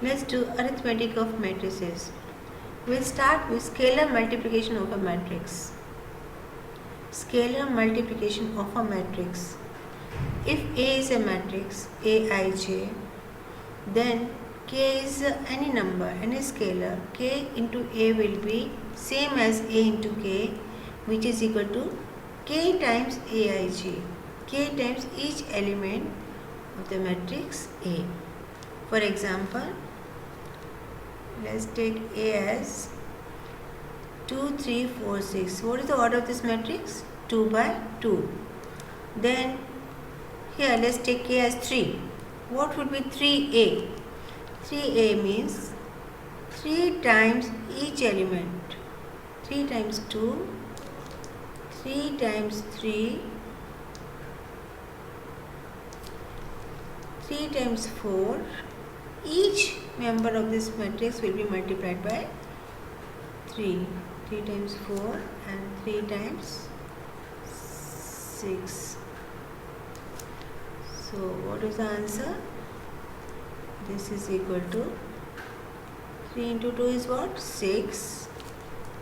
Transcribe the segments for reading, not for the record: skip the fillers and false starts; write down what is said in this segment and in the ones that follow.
Let's do arithmetic of matrices. We'll start with scalar multiplication of a matrix. Scalar multiplication of a matrix. If A is a matrix, Aij, then K is any number, any scalar. K into A will be same as A into K, which is equal to K times Aij. K times each element of the matrix A. For example, let's take A as 2, 3, 4, 6. What is the order of this matrix? 2 by 2. Then here let's take K as 3. What would be 3A? 3A means 3 times each element. 3 times 2, 3 times 3, 3 times 4. Each member of this matrix will be multiplied by 3. 3 times 4 and 3 times 6. So what is the answer? This is equal to 3 into 2 is what? 6,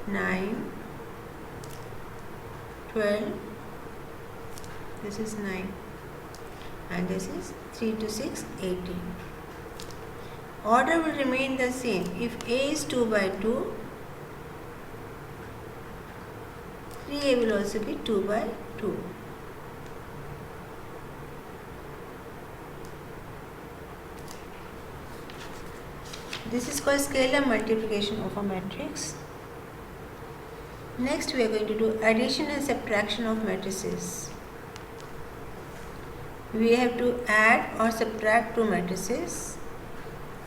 9, 12. This is 9. And this is 3 to 6, 18. Order will remain the same. If A is 2 by 2, 3A will also be 2 by 2. This is called scalar multiplication of a matrix. Next we are going to do addition and subtraction of matrices. We have to add or subtract two matrices.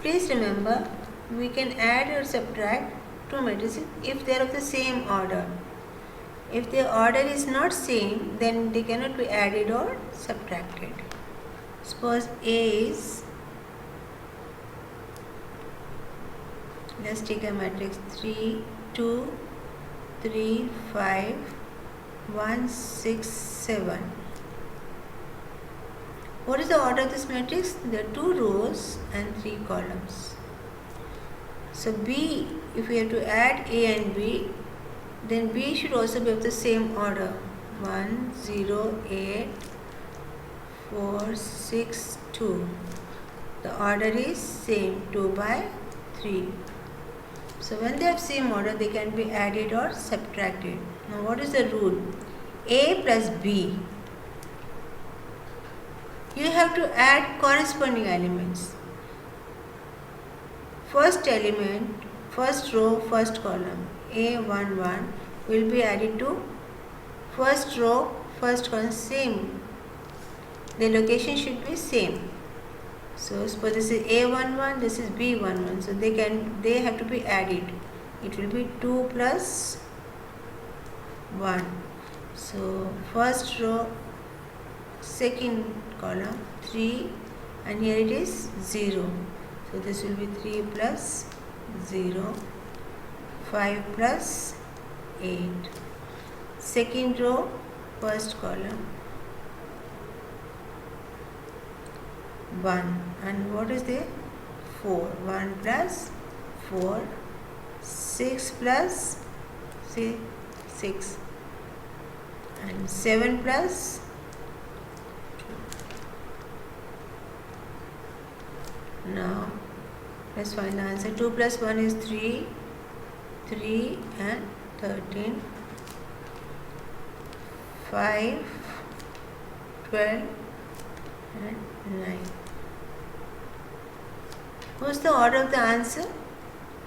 Please remember, we can add or subtract two matrices if they are of the same order. If the order is not same, then they cannot be added or subtracted. Suppose A is, let's take a matrix 3, 2, 3, 5, 1, 6, 7. What is the order of this matrix? There are 2 rows and 3 columns. So B, if we have to add A and B, then B should also be of the same order. 1, 0, 8, 4, 6, 2. The order is same, 2 by 3. So when they have same order, they can be added or subtracted. Now what is the rule? A plus B. You have to add corresponding elements. First element, first row, first column, A11 will be added to first row, first column, same. The location should be same. So suppose this is A11, this is B11. So they have to be added. It will be 2 plus 1. So first row, second column 3, and here it is 0. So this will be 3 plus 0, 5 plus 8. Second row, first column 1, and what is there? 4. 1 plus 4, 6 plus 6, and 7 plus 2. Now let's find the answer. 2 plus 1 is 3, 3 and 13, 5, 12 and 9. What's the order of the answer?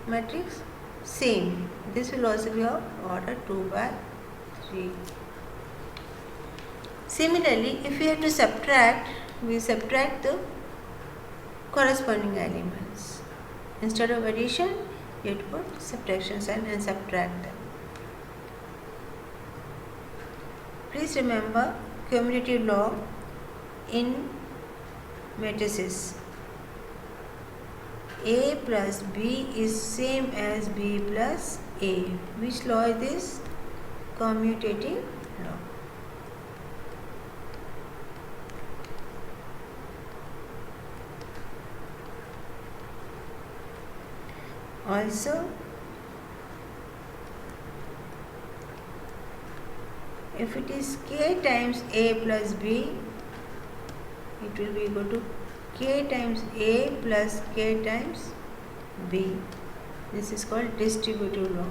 Matrix? Same. This will also be of order 2 by 3. Similarly, if we have to subtract, we subtract the corresponding elements. Instead of addition, you have to put subtraction sign and subtract them. Please remember commutative law in matrices. A plus B is same as B plus A. Which law is this? Commutative law. Also, if it is k times a plus b, it will be equal to k times a plus k times b. This is called distributive law.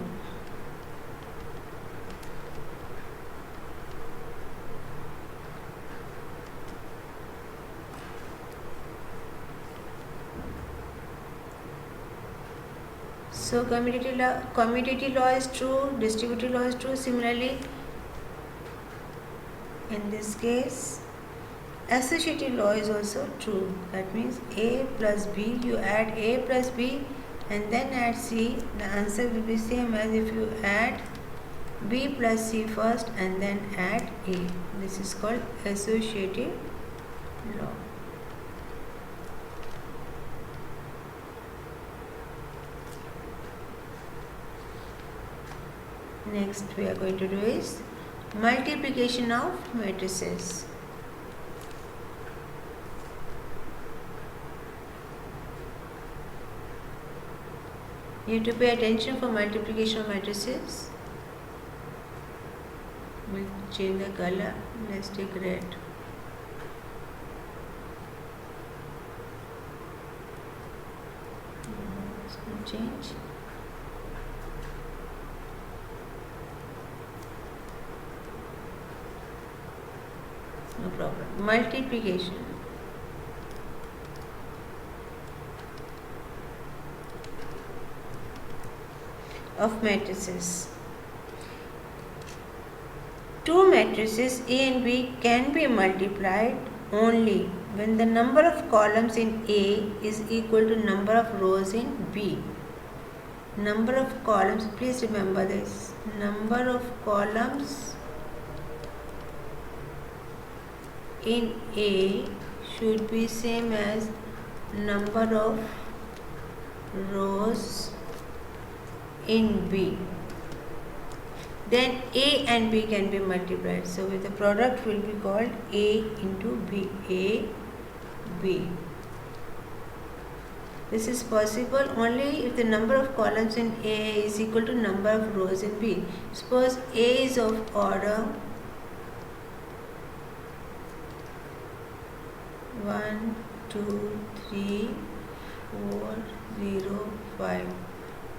So commutative law is true, distributive law is true. Similarly, in this case, associative law is also true. That means a plus b, you add a plus b and then add c. The answer will be same as if you add b plus c first and then add a. This is called associative law. Next we are going to do is multiplication of matrices. You have to pay attention for multiplication of matrices. We'll change the color. Let's take red. It's going to change. No problem. Multiplication. Of matrices. Two matrices A and B can be multiplied only when the number of columns in A is equal to number of rows in B. Number of columns, please remember this. Number of columns in A should be same as number of rows in B. Then A and B can be multiplied. So the product will be called A into B. A, B. This is possible only if the number of columns in A is equal to number of rows in B. Suppose A is of order 1, 2, 3, 4, 0, 5.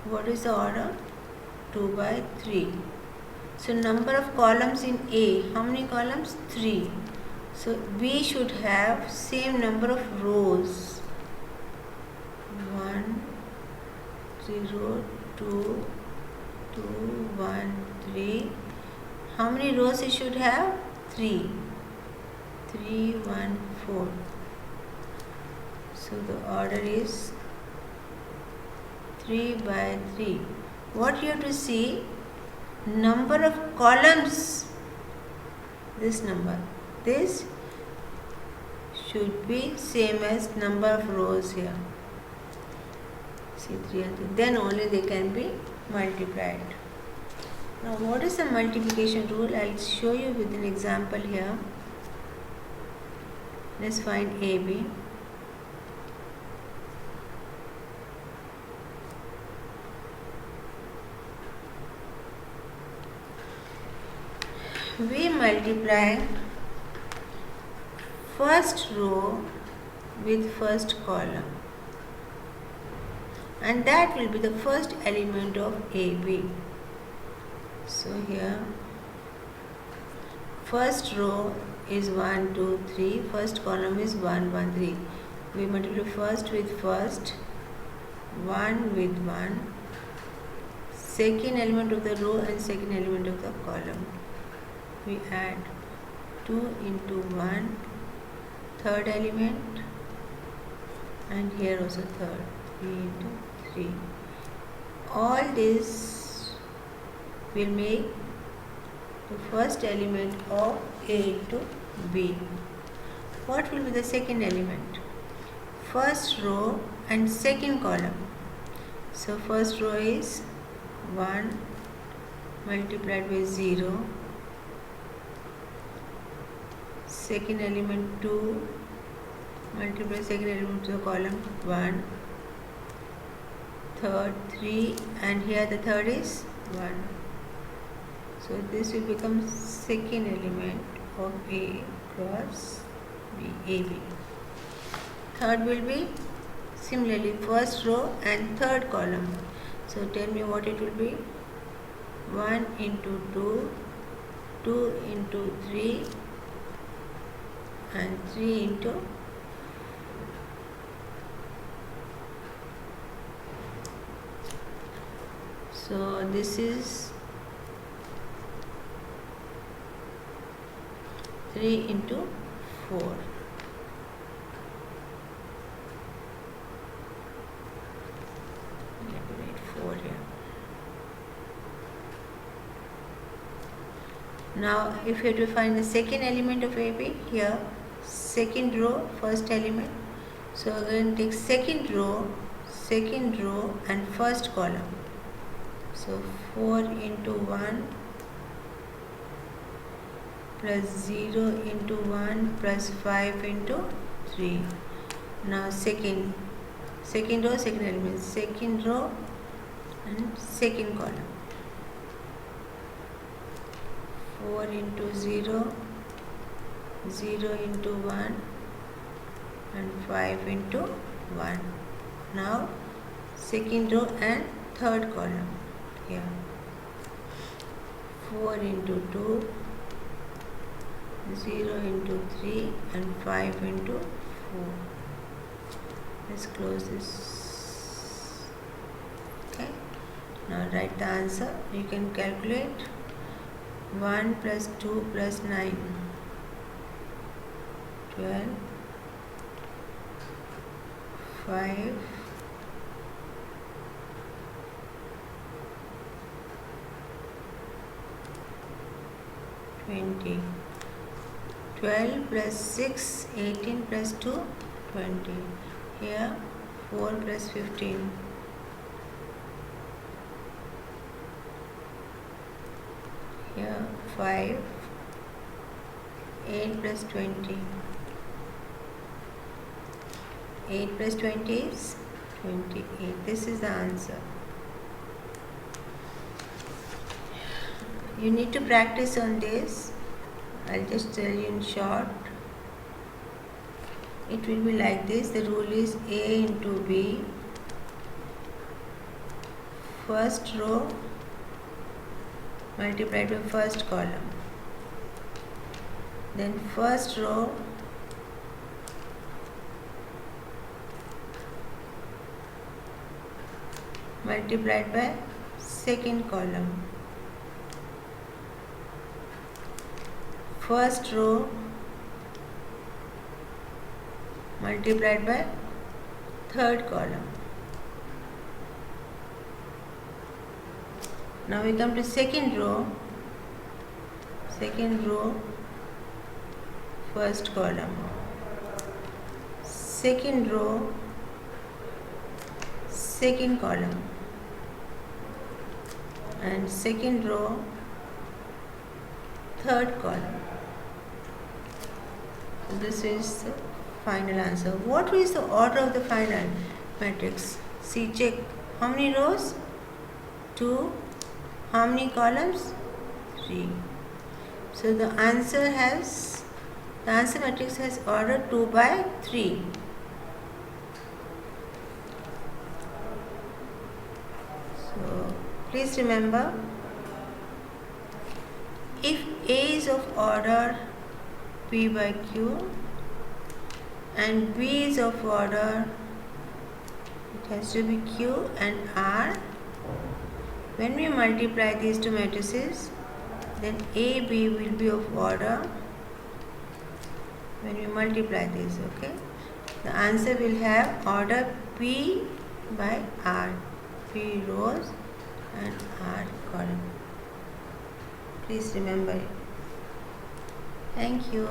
What is the order? 2 by 3. So number of columns in A, how many columns? 3. So B should have same number of rows. 1, 0, 2, 2, 1, 3. How many rows it should have? 3. 3, 1, 4. So the order is 3 by 3. What you have to see? Number of columns. This number. This should be same as number of rows here. See 3 and 3. Then only they can be multiplied. Now what is the multiplication rule? I'll show you with an example here. Let's find AB. We multiply first row with first column, and that will be the first element of AB. So here first row is 1, 2, 3, first column is 1, 1, 3. We multiply first with first, 1 with 1, second element of the row and second element of the column. We add 2 into 1, third element, and here also third, 3 into 3. All this will make the first element of A into B. What will be the second element? First row and second column. So first row is 1 multiplied by 0. Second element 2 multiply second element to the column 1. third 3, and here the third is 1. So this will become second element of A cross B, AB. Third will be similarly first row and third column. So tell me what it will be. 1 into 2, 2 into 3, and 3 into so this is 3 into 4. Let me write 4 here. Now if you have to find the second element of AB, here second row, first element. So we're going to take second row, and first column. So 4 into 1 plus 0 into 1 plus 5 into 3. Now second row, second element, second row and second column. 4 into 0, 0 into 1 and 5 into 1. Now second row and third column. Here 4 into 2, 0 into 3 and 5 into 4. Let's close this. Okay. Now write the answer. You can calculate 1 plus 2 plus 9, 12, 5, 20, 12 plus 6, 18 plus 2, 20. Here 4 plus 15. Here 5, 8 plus 20. 8 plus 20 is 28. This is the answer. You need to practice on this. I'll just tell you in short. It will be like this. The rule is A into B. First row multiplied by first column. Then first row multiplied by second column. First row multiplied by third column. Now we come to second row, first column. Second row, second column. And second row, third column. This is the final answer. What is the order of the final matrix? See, check. How many rows? 2. How many columns? 3. So the answer matrix has order 2 by 3. So please remember, if A is of order P by Q and B is of order, it has to be Q and R. When we multiply these two matrices, then A, B will be of order when we multiply this, okay? The answer will have order P by R, P rows and R column. Please remember it. Thank you.